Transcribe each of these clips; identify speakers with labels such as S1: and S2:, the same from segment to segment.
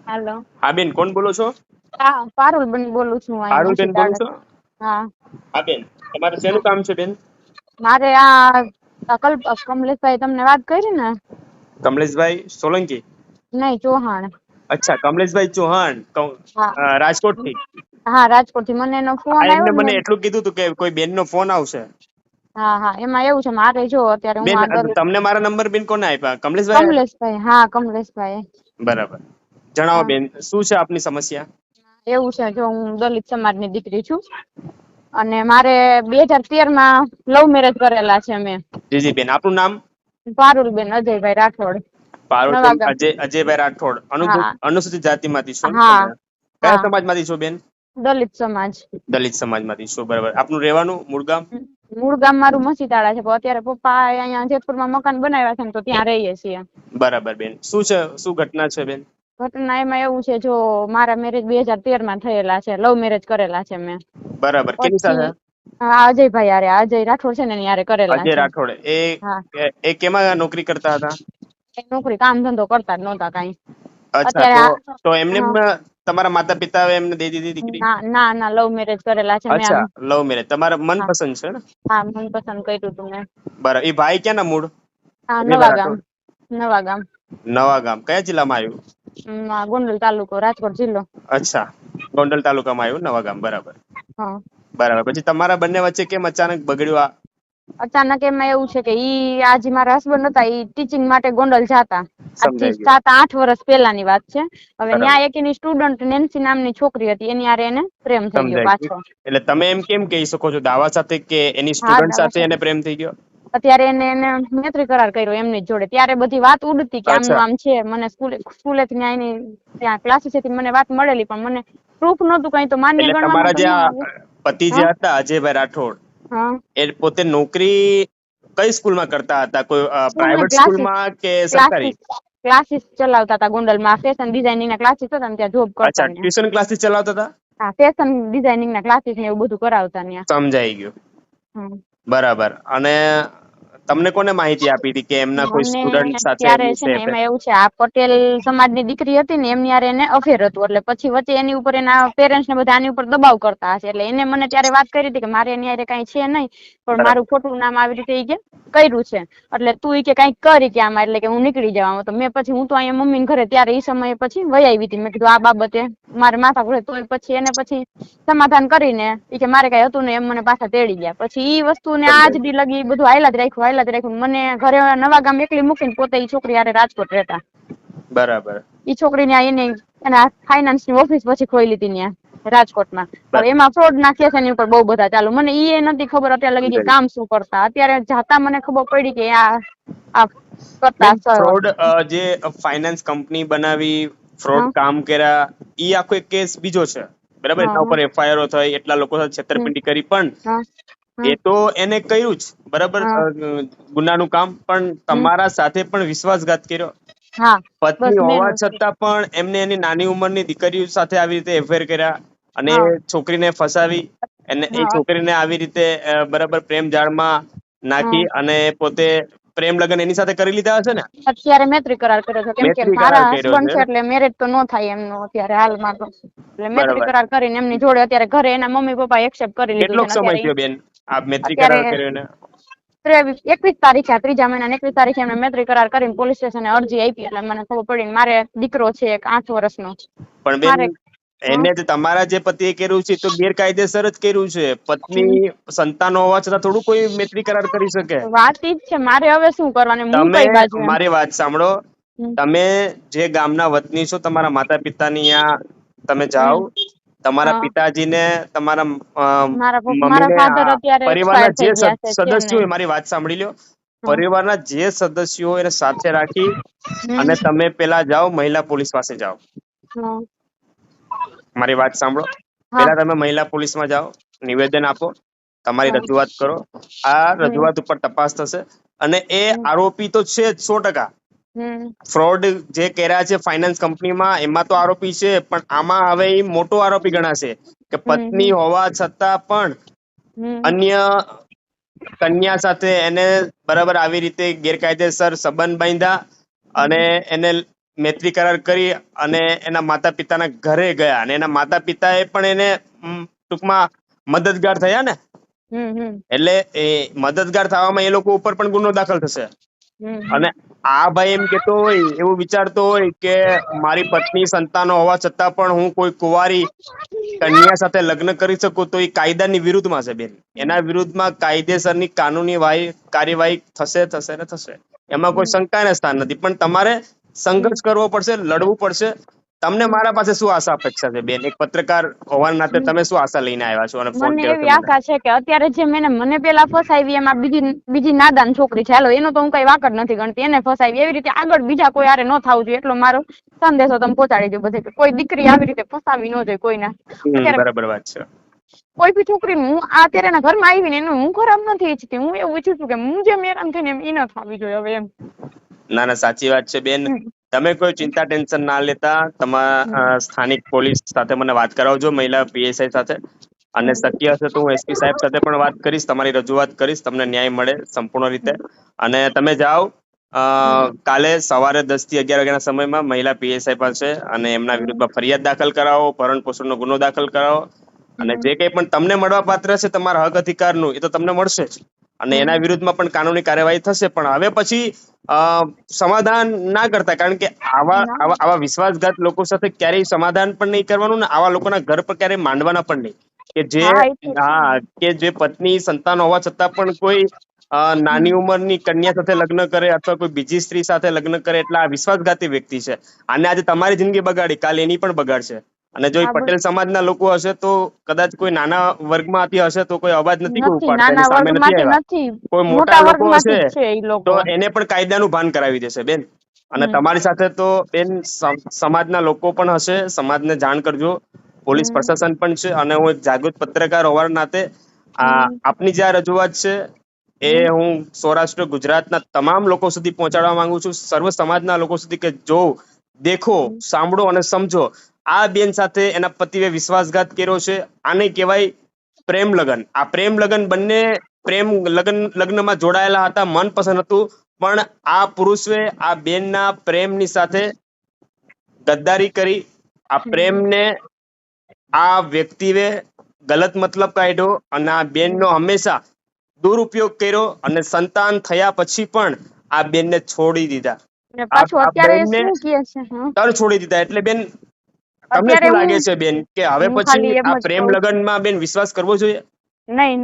S1: હાલો.
S2: હા બેન, કોણ બોલો છો?
S1: હા, પારુલ બેન બોલું છું અહીં
S2: પારુલ બેન બોલો
S1: મસીતાડા.
S2: છો?
S1: હા
S2: હા બેન, તમારે શેનું
S1: હા.
S2: કામ છે બેન?
S1: મારે કમલેશભાઈ તમને વાત કરી ને?
S2: કમલેશભાઈ સોલંકી?
S1: નહીં, ચૌહાણ.
S2: અચ્છા, કમલેશભાઈ ચૌહાણ
S1: હા
S2: રાજકોટ થી.
S1: હા, રાજકોટ થી મને એનો
S2: હા,
S1: ફોન
S2: એમને
S1: આવ્યો ને.
S2: મને એટલું કીધું હતું કે કોઈ બેન નો ફોન આવશે.
S1: હા હા, એમાં એવું છે મારે જો અત્યારે હું
S2: બેન,
S1: આગળ
S2: તમને મારા નંબર બેન કોને આપ્યા? કમલેશભાઈ આપ્યા?
S1: કમલેશભાઈ, હા કમલેશભાઈ.
S2: બરાબર, જણાવો
S1: હા
S2: બેન, શું છે આપની સમસ્યા?
S1: એવું છે, જો હું દલિત સમાજ ની દીકરી છું અને મારે 2013 માં લવ મેરેજ કરેલા છે મેં.
S2: જી જી બેન, આપનું નામ?
S1: પારુલબેન અજયભાઈ રાઠોડ.
S2: પારુલબેન
S1: નવાગામ.
S2: અજયભાઈ રાઠોડ.
S1: હા
S2: અનુસૂચિત જાતિમાંથી છો ને
S1: હા
S2: તમે? કયા
S1: હા,
S2: સમાજમાંથી છો બેન?
S1: દલિત સમાજ.
S2: દલિત સમાજમાંથી છો, બરાબર. આપનું રહેવાનું મૂળ ગામ?
S1: મૂળ ગામ મારું મસીતાળા છે, પણ અત્યારે પપ્પા અહીંયા જેતપુરમાં મકાન બનાવ્યા છે ને, તો ત્યાં રહીએ છીએ.
S2: બરાબર બેન, શું છે, શું ઘટના છે બેન?
S1: ઘટના એમાં એવું છે, જો મારા મેરેજ 2013 માં થયેલા છે, લવ મેરેજ કરેલા છે મેં.
S2: બરાબર, કેની
S1: પછી
S2: સાથે?
S1: હા, અજયભાઈ યારે, અજય રાઠોડ છે ને એની યારે કરેલા
S2: અજય
S1: છે.
S2: રાઠોડ.
S1: હા,
S2: એ કેમાં નોકરી કરતા હતા?
S1: એ નોકરી કામ ધંધો કરતા જ નહોતા કઈ.
S2: અચ્છા,
S1: અત્યારે
S2: તો એમને
S1: હા,
S2: તમારા માતા પિતાએ એમને દઈ દીધી દીકરી?
S1: ના ના ના, લવ મેરેજ કરેલા છે મેં આમ.
S2: અચ્છા, લવ મેરેજ. તમારા
S1: હા
S2: મનપસંદ છે ને?
S1: હા, મનપસંદ કર્યું તું મેં.
S2: બરાબર. એ ભાઈ ક્યાંના મૂળ?
S1: હા,
S2: અજયભાઈ
S1: નવાગામ.
S2: રાઠોડ.
S1: નવાગામ.
S2: નવા ગામ કયા જિલ્લામાં આવ્યું?
S1: ગોંડલ તાલુકો, રાજકોટ જિલ્લો.
S2: અચ્છા, ગોંડલ તાલુકામાં આવ્યું નવા ગામ, બરાબર.
S1: હા.
S2: બરાબર, પછી તમારા બંને વચ્ચે કેમ અચાનક બગડ્યું આ?
S1: અચાનક એમાં એવું છે કે આજ મારા હસબન્ડ હતા, ઈ ટીચિંગ માટે ગોંડલ જાતા. આજથી
S2: સમજાઈ ગયું.
S1: 7-8 વર્ષ પહેલાની વાત છે. હવે
S2: બરાબર,
S1: ન્યાય એની સ્ટુડન્ટ નેન્સી નામની છોકરી હતી, એની હારે એને પ્રેમ થઈ ગયો
S2: સમજાઈ ગયું.
S1: પાછો.
S2: એટલે તમે એમ કેમ કહી શકો છો દાવા સાથે કે એની
S1: હા,
S2: સ્ટુડન્ટ સાથે એને પ્રેમ થઈ ગયો?
S1: અત્યારે એને મૈત્રી કરાર કર્યો એમની જોડે. ત્યારે બધી વાત ઉડતી કે આમનું
S2: અચ્છા,
S1: આમ છે. મને સ્કૂલેથી ન્યાયની ત્યાં ક્લાસીસથી મને વાત મળેલી, પણ મને પ્રૂફ નહોતું કઈ, તો માન્ય
S2: એટલે
S1: ગણવામાં
S2: તમારા
S1: તો
S2: જે
S1: ન
S2: આ
S1: આવે.
S2: પતિ જે
S1: હા
S2: હતા અજયભાઈ રાઠોડ,
S1: હા,
S2: એ પોતે નોકરી કઈ સ્કૂલમાં કરતા હતા? કોઈ
S1: સ્કૂલની
S2: પ્રાઇવેટ સ્કૂલમાં કે સરકારી?
S1: ક્લાસીસ ચલાવતા હતા ગોંડલમાં. ફેશન ડિઝાઇનિંગ ના ક્લાસીસ હતા ને, ત્યાં જોબ કરતા
S2: અચ્છા,
S1: ત્યાં.
S2: ટ્યુશન ક્લાસીસ ચલાવતા હતા?
S1: હા, ફેશન ડિઝાઇનિંગ ના ક્લાસીસ ને એવું બધું કરાવતા ત્યાં.
S2: સમજાઈ ગયું.
S1: હમ.
S2: બરાબર. અને તમને કોને માહિતી આપી હતી કે એમના કોઈ
S1: મને
S2: સ્ટુડન્ટ સાથે
S1: ત્યારે
S2: એમની
S1: છે ને,
S2: છે?
S1: એમાં એવું છે, આ પટેલ સમાજની દીકરી હતી ને, એમની હારે એને અફેર હતું. એટલે પછી વચ્ચે એની ઉપર એના પેરેન્ટ્સ ને બધા આની ઉપર દબાવ કરતા હશે, એટલે એને મને ત્યારે વાત કરી હતી કે મારે એની હારે કઈ છે નહીં, પણ
S2: બરાબર,
S1: મારું ખોટું નામ આવી રીતે ઈ કે કર્યું છે, એટલે તું કે કઈક કરી કે આમાં, એટલે કે હું નીકળી જવા. તો મેં પછી હું તો અહીંયા મમ્મી ને ઘરે ત્યારે એ સમયે પછી વહી આવી હતી. મેં કીધું આ બાબતે મારે માથા ઘરે, તો પછી એને પછી સમાધાન કરીને ઈ કે મારે કઈ હતું ને, એમ મને પાછા તેડી ગયા. પછી ઈ વસ્તુ ને આજ
S2: સમજાઈ
S1: દી લગી બધું હાયલા જ રાખ્યું. મને ઘરે નવા ગામ એકલી મૂકીને પોતે ઈ છોકરી હારે રાજકોટ રહેતા.
S2: ગયું. બરાબર,
S1: ઈ છોકરી ને એના ફાઈનાન્સ ની ઓફિસ પછી ખોલી હતી ત્યાં રાજકોટમાં. હવે
S2: બરાબર.
S1: એમાં ફ્રોડ ના કેસ એની ઉપર બહુ બધા ચાલુ. મને ઈ નથી ખબર અત્યારે લગી
S2: સમજાઈ
S1: કામ શું કરતા. અત્યારે જાતા મને ખબર પડી કે આ કરતા
S2: બેન, ફ્રોડ જે ફાઇનાન્સ કંપની બનાવી, ફ્રોડ
S1: હા
S2: કામ કર્યા, ઈ આખો એક કેસ બીજો છે. બરાબર,
S1: હા
S2: એના ઉપર એફઆઈઆર થઈ, એટલા લોકો સાથે છેતરપિંડી કરી, પણ
S1: હા
S2: એ તો એને કર્યું જ બરાબર,
S1: હા
S2: ગુનાનું કામ. પણ તમારા સાથે પણ વિશ્વાસઘાત કર્યો.
S1: હા બસ
S2: પત્ની
S1: મેન
S2: હોવા
S1: વસ્તુ
S2: છતાં પણ એમને એની નાની ઉંમરની દીકરીઓ સાથે આવી રીતે એફેર કર્યા, અને
S1: હા
S2: છોકરીને ફસાવી, અને એ
S1: હા
S2: છોકરીને આવી રીતે બરાબર પ્રેમ જાળમાં
S1: હા
S2: નાખી, અને પોતે પ્રેમ લગ્ન એની સાથે કરી લીધા હશે ને?
S1: અત્યારે મૈત્રી કરાર કર્યો છે, કેમ કે
S2: મૈત્રી કરાર
S1: મારા
S2: કર્યો
S1: હસબન્ડ છે, એટલે મેરેજ તો નો થાય એમનું અત્યારે હાલમાં તો. એટલે મૈત્રી
S2: બરાબર.
S1: કરાર કરીને એમની જોડે અત્યારે ઘરે એના મમ્મી પપ્પા એક્સેપ્ટ કરી લીધું છે
S2: કેટલોક
S1: ને.
S2: સમય
S1: અત્યારે
S2: થયો બેન આ મૈત્રી
S1: અત્યારે
S2: કરાર કર્યો એને?
S1: 21 તારીખે, 3જા મહિના 21 તારીખે એમને મૈત્રી કરાર કરીને પોલીસ સ્ટેશને અરજી આપી. એટલે મને ખબર પડી. મારે દીકરો છે એક 8 વર્ષનો.
S2: પણ બેન,
S1: મારે
S2: એને તમારા જે પતિએ કર્યું છે તો ગેરકાયદેસર જ કર્યું છે. પત્ની સંતાનો હોવા છતાં થોડું કોઈ મૈત્રી કરાર કરી શકે?
S1: વાત ઈ જ છે, મારે હવે શું કરવાનું, હું
S2: તમે
S1: કઈ બાજુ એમ.
S2: મારી વાત સાંભળો. તમે જે ગામના વતની છો, તમારા માતા પિતાની ત્યાં તમે જાઓ. તમારા
S1: હા
S2: પિતાજીને, તમારા
S1: મારા
S2: મમ્મીને,
S1: ફાધર અત્યારે
S2: પરિવારના
S1: એક્સપાયર
S2: જે
S1: થઈ ગયા છે
S2: સદસ્યો
S1: ચેન્નઈ.
S2: હોય, મારી વાત સાંભળી લો.
S1: હા
S2: પરિવારના જે સદસ્યો હોય એને સાથે રાખી
S1: હમ
S2: અને તમે પેલા જાઓ, મહિલા પોલીસ પાસે જાઓ.
S1: હા
S2: મારી વાત સાંભળો.
S1: હા
S2: પેલા તમે મહિલા પોલીસમાં જાઓ, નિવેદન આપો, તમારી
S1: હા
S2: રજૂઆત કરો. આ
S1: હમ
S2: રજૂઆત ઉપર તપાસ થશે, અને એ
S1: હમ
S2: આરોપી તો છે જ 100%.
S1: હમ
S2: ફ્રોડ જે કર્યા છે ફાઇનાન્સ કંપનીમાં, એમાં તો આરોપી છે, પણ આમાં હવે એ મોટો આરોપી ગણાશે કે પત્ની
S1: હમ
S2: હોવા છતાં પણ
S1: હમ
S2: અન્ય કન્યા સાથે એને બરાબર આવી રીતે ગેરકાયદેસર સંબંધ બાંધ્યા, અને એને મૈત્રી કરાર કરી અને એના માતા પિતાના ઘરે ગયા અને એના માતા પિતાએ પણ એને ટૂંકમાં મદદગાર થયા ને, એટલે એ મદદગાર થવામાં એ લોકો ઉપર પણ ગુનો દાખલ થશે. અને આ ભાઈ એમ કેતો હોય, એવું વિચારતો હોય કે મારી પત્ની સંતાનો હોવા છતાં પણ હું કોઈ કુંવારી કન્યા સાથે લગ્ન કરી શકું, તો એ કાયદાની વિરુદ્ધમાં છે બેન. એના વિરુદ્ધમાં કાયદેસરની કાનૂની કાર્યવાહી થશે ને થશે, એમાં કોઈ શંકાને સ્થાન નથી. પણ તમારે સંઘર્ષ કરવો પડશે, લડવું પડશે. તમને મારા પાસે શું આશા અપેક્ષા છે બેન? એક પત્રકાર હોવાના નાતે તમે શું આશા લઈને આવ્યા છો અને ફોન
S1: મને
S2: કર્યો
S1: એવી
S2: છે મને?
S1: આશા છે કે અત્યારે જે મને પેલા ફસાવી એમાં બીજી નાદાન છોકરી છે, હાલો એનો તો હું કઈ વાકડ નથી ગણતી, એને ફસાવી એવી રીતે આગળ બીજા કોઈ હારે ન થવું જોઈએ, એટલો મારો સંદેશો તમે પહોંચાડી દો બધે. કોઈ દીકરી આવી રીતે ફસાવી ન જોઈએ કોઈના. અત્યારે
S2: બરાબર વાત છે.
S1: કોઈ બી છોકરી હું અત્યારે એના ઘરમાં આવીને એનું હું ખરાબ નથી ઈચ્છતી, હું એવું ઈચ્છું છું કે હું જેમ હેરાન થઈને એમ એ ન થવી જોઈએ હવે એમ.
S2: ના સાચી વાત છે બેન. તમે કોઈ ચિંતા ટેન્શન ના લેતા. તમારા સ્થાનિક પોલીસ સાથે મને વાત કરાવજો, મહિલા પીએસઆઈ સાથે, અને શક્ય હશે તો હું એસપી સાહેબ સાથે પણ વાત કરીશ, તમારી રજૂઆત કરીશ, તમને ન્યાય મળે સંપૂર્ણ રીતે. અને તમે જાઓ કાલે સવારે 10 થી 11 વાગ્યાના સમયમાં મહિલા પીએસઆઈ પાસે અને એમના વિરુદ્ધમાં ફરિયાદ દાખલ કરાવો, ભરણ પોષણનો ગુનો દાખલ કરાવો. અને જે કંઈ પણ તમને મળવા પાત્ર છે તમારા હક અધિકારનું, એ તો તમને મળશે જ. અને એના વિરુદ્ધમાં પણ કાનૂની કાર્યવાહી થશે. પણ હવે પછી સમાધાન ના કરતા, કારણ કે આવા વિશ્વાસઘાત લોકો સાથે ક્યારેય સમાધાન પણ નહીં કરવાનું ને આવા લોકોના ઘર પર ક્યારેય માંડવાના પણ નહીં. કે જે પત્ની સંતાન હોવા છતાં પણ કોઈ નાની ઉંમરની કન્યા સાથે લગ્ન કરે અથવા કોઈ બીજી સ્ત્રી સાથે લગ્ન કરે, એટલે આ વિશ્વાસઘાતી વ્યક્તિ છે. અને આજે તમારી જિંદગી બગાડી, કાલે એની પણ બગાડશે. અને જો એ પટેલ સમાજના લોકો હશે તો કદાચ કોઈ નાના વર્ગમાંથી હશે તો કોઈ અવાજ નથી કોઈ ઉપાડતા, એની સામે નથી આવ્યા. કોઈ મોટા લોકો હશે તો એને પણ કાયદાનું ભાન કરાવી દેશે બેન. અને તમારી સાથે તો બેન સમાજના લોકો પણ હશે, સમાજને જાણ કરજો, પોલીસ પ્રશાસન પણ છે. અને હું એક જાગૃત પત્રકાર હોવાના નાતે આપની જે આ રજૂઆત છે એ હું સૌરાષ્ટ્ર ગુજરાતના તમામ લોકો સુધી પહોંચાડવા માંગુ છું, સર્વ સમાજના લોકો સુધી, કે જો દેખો, સાંભળો અને સમજો. આ બેન સાથે એના પતિએ વિશ્વાસઘાત કર્યો છે. આને કહેવાય પ્રેમ લગ્ન. આ પ્રેમ લગ્ન, બંને પ્રેમ લગ્નમાં જોડાયેલા હતા, મનપસંદ હતું, પણ આ પુરુષે આ બેનના પ્રેમની સાથે ગદ્દારી કરી. આ પ્રેમને આ વ્યક્તિએ ગલત મતલબ કાઢ્યો અને આ બેનનો હંમેશા દુરુપયોગ કર્યો. અને સંતાન થયા પછી પણ આ બેનને છોડી દીધા, આ બેનને તર છોડી દીધા. એટલે બેન તમને શું લાગે છે બેન કે હવે પછી આ પ્રેમ લગ્નમાં બેન વિશ્વાસ કરવો જોઈએ?
S1: નહીં.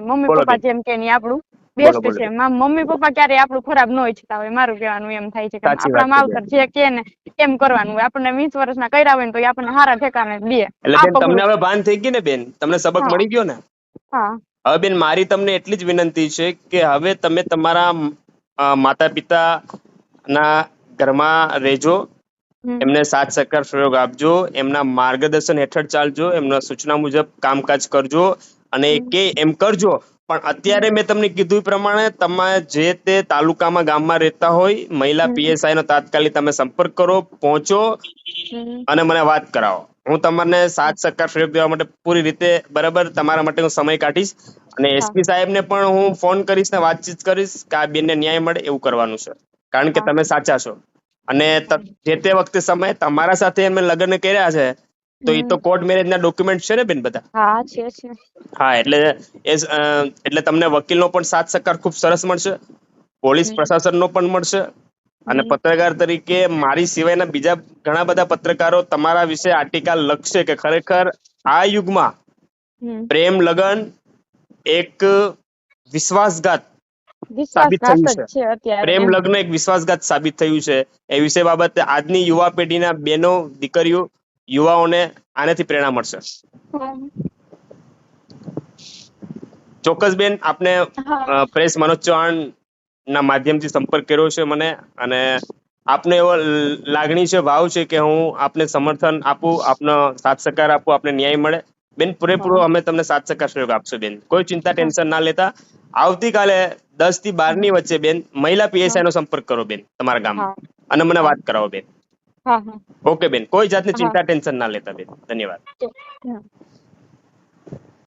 S1: મમ્મી પપ્પા જેમ કે આપણું બેસ્ટ છે. મમ્મી પપ્પા ક્યારે આપણું ખરાબ ન ઈચ્છતા હોય, મારું કહેવાનું એમ થાય છે કે આપણા માવતર જે કે ને એમ કરવાનું હોય. આપણને 20 વર્ષના કર્યા હોય ને તો આપણને સારા ઠેકાણે દે.
S2: એટલે બેન તમને હવે ભાન થઈ ગઈ ને બેન? તમને સબક મળી ગયો ને? હવે બેન મારી તમને એટલી જ વિનંતી છે કે હવે તમે તમારા માતા પિતા ના ઘરમાં રહેજો, એમને સાથ સહકાર સહયોગ આપજો, એમના માર્ગદર્શન હેઠળ ચાલજો, એમના સૂચના મુજબ કામકાજ કરજો અને કે એમ કરજો. પણ અત્યારે મેં તમને કીધું એ પ્રમાણે તમે જે તે તાલુકામાં, ગામમાં રહેતા હોય, મહિલા પીએસઆઈ નો તાત્કાલિક તમે સંપર્ક કરો, પહોંચો અને મને વાત કરાવો. હું તમને સાથ સહકાર સહયોગ દેવા માટે પૂરી રીતે બરાબર તમારા માટે હું સમય કાઢીશ. અને એસપી સાહેબને પણ હું ફોન કરીશ ને વાતચીત કરીશ કે આ બેનને ન્યાય મળે એવું કરવાનું છે, કારણ કે તમે સાચા છો. અને જે તે વખતે સમય તમારા સાથે એમને લગ્ન કર્યા છે તો એ તો કોર્ટ મેરેજ ના ડોક્યુમેન્ટ છે ને બેન બધા? હા, એટલે તમને વકીલનો પણ સાથ સહકાર ખૂબ સરસ મળશે, પોલીસ પ્રશાસનનો પણ મળશે. અને પત્રકાર તરીકે મારી સિવાયના બીજા ઘણા બધા પત્રકારો તમારા વિશે આર્ટિકલ લખશે કે ખરેખર આ યુગમાં પ્રેમ લગ્ન એક વિશ્વાસઘાત સાબિત થયું છે. પ્રેમ લગ્ન એક વિશ્વાસઘાત સાબિત થયું છે. એ વિષય બાબતે આજની યુવા પેઢીના બહેનો, દીકરીઓ, યુવાઓને આનાથી પ્રેરણા મળશે. ચોક્કસ બેન, આપને પ્રેસ મનોજ ચૌહાણ ના માધ્યમથી સંપર્ક કર્યો છે મને, અને આપને એવો લાગણી છે, ભાવ છે કે હું આપને સમર્થન આપું, આપનો સાથ સહકાર આપું, આપને ન્યાય મળે. બેન પૂરેપૂરો અમે તમને સાથ સહકાર સહયોગ આપશું બેન, કોઈ ચિંતા ટેન્શન ના લેતા. આવતીકાલે 10 થી 12 ની વચ્ચે બેન મહિલા પીએસઆઈ નો સંપર્ક કરો બેન તમારા ગામમાં, અને મને વાત કરાવો બેન. ઓકે બેન, કોઈ જાતની ચિંતા ટેન્શન ના લેતા બેન. ધન્યવાદ.